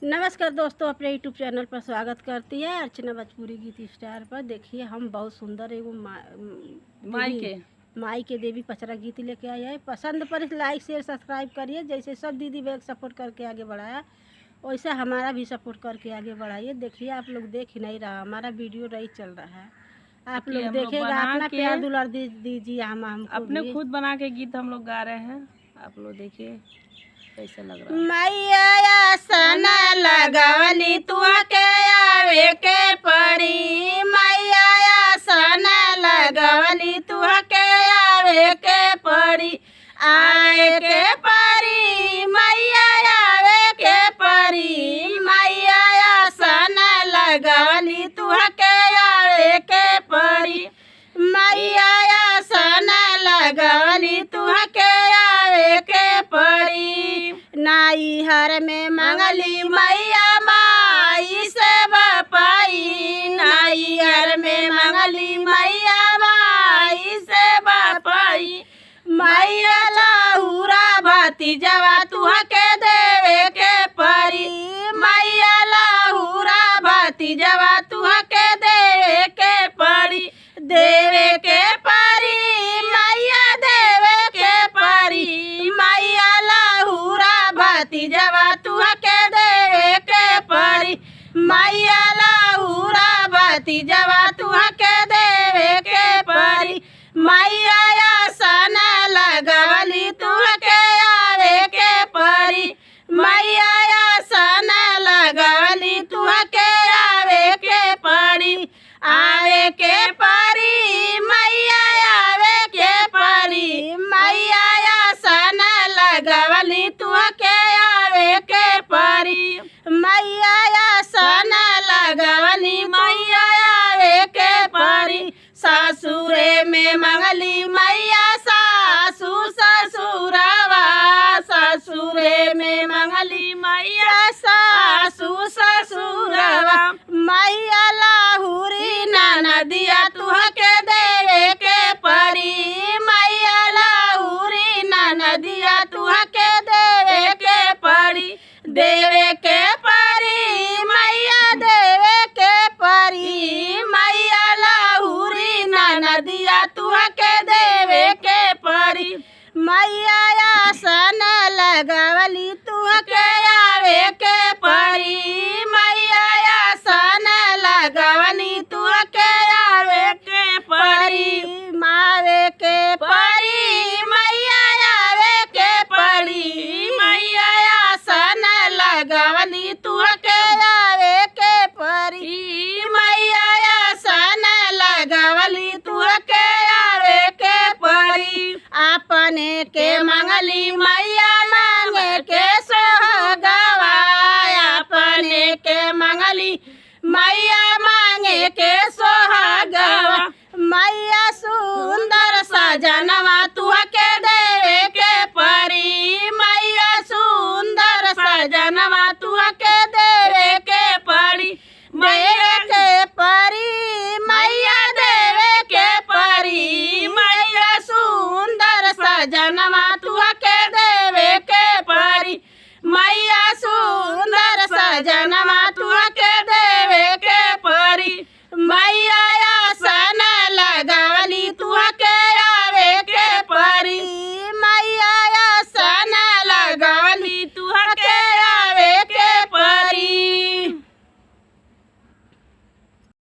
नमस्कार दोस्तों, अपने यूट्यूब चैनल पर स्वागत करती है अर्चना भोजपुरी गीत स्टार पर। देखिए हम बहुत सुंदर एगो माई के देवी पचरा गीत लेके आए हैं। पसंद पर लाइक शेयर सब्सक्राइब करिए। जैसे सब दीदी बैग सपोर्ट करके आगे बढ़ाया वैसे हमारा भी सपोर्ट करके आगे बढ़ाइए। देखिए आप लोग देख ही नहीं रहा, हमारा वीडियो नहीं चल रहा है। आप लोग देखेगा, अपना प्यार दुलार दीजिए। हम अपने खुद बना के गीत हम लोग गा रहे हैं, आप लोग देखिए कैसा लग रहा है। मैया सना लगवली तुहके आवे के पड़ी, मैया सना लगवली तुहके आवे के पड़ी, आवे के पड़ी मैया आवे के पड़ी, मैया सना लगवली तुहके आवे के पड़ी, मैया सना लगवली तुहके आवे के पड़ी। नाई हर में मंगली मैया माई से बापाई, नाई हर में मंगली मैया माई से बापाई, मैया लाहुरा बाती जवा तुहके देवे के परी, मैया लाहुरा बाती जवा तुहके देवे के परी, देवे के परी मैया देवे के परी, मैया लाहुरा बाती जवा तुहके देवे के परी, मैया लाहुरा बाती जवा तुहके देवे के परी, मैया सना लगवली तुहके आवे के परी, मैया सना लगवली तुहके आवे के परी, आवे के परी मैया आवे के परी, मैया सना लगवली तुहके आवे के परी, मैया सना लगवली मैया आवे के परी, सासुरे में मंगली मैया सासू ससुरवा, सासुरे में मंगली मैया सासू ससुरवा, मैया लाहुरी ननदिया तुहके देवे के परी, मैया लाहुरी ननदिया तुहके देवे के परी, देवे के परी मैया देवे के परी, मैया लाहुरी ननदिया तुहके देवे के परी, मैया सना लगवली तुहके आवे के परी, मैया सना लगवली तुहके आवे के परी, मावे के परी मैया आवे के परी, मैया सना लगवली तुहके आवे के परी, मैया सना लगवली तुहके आवे के परी, अपने के मंगली मैया मांगे के सोहगवा, अपने के मंगली मैया मांगे के सोहगवा, मैया सुंदर सजनवा तुहके देवे के परी, मैया सुंदर सजनवा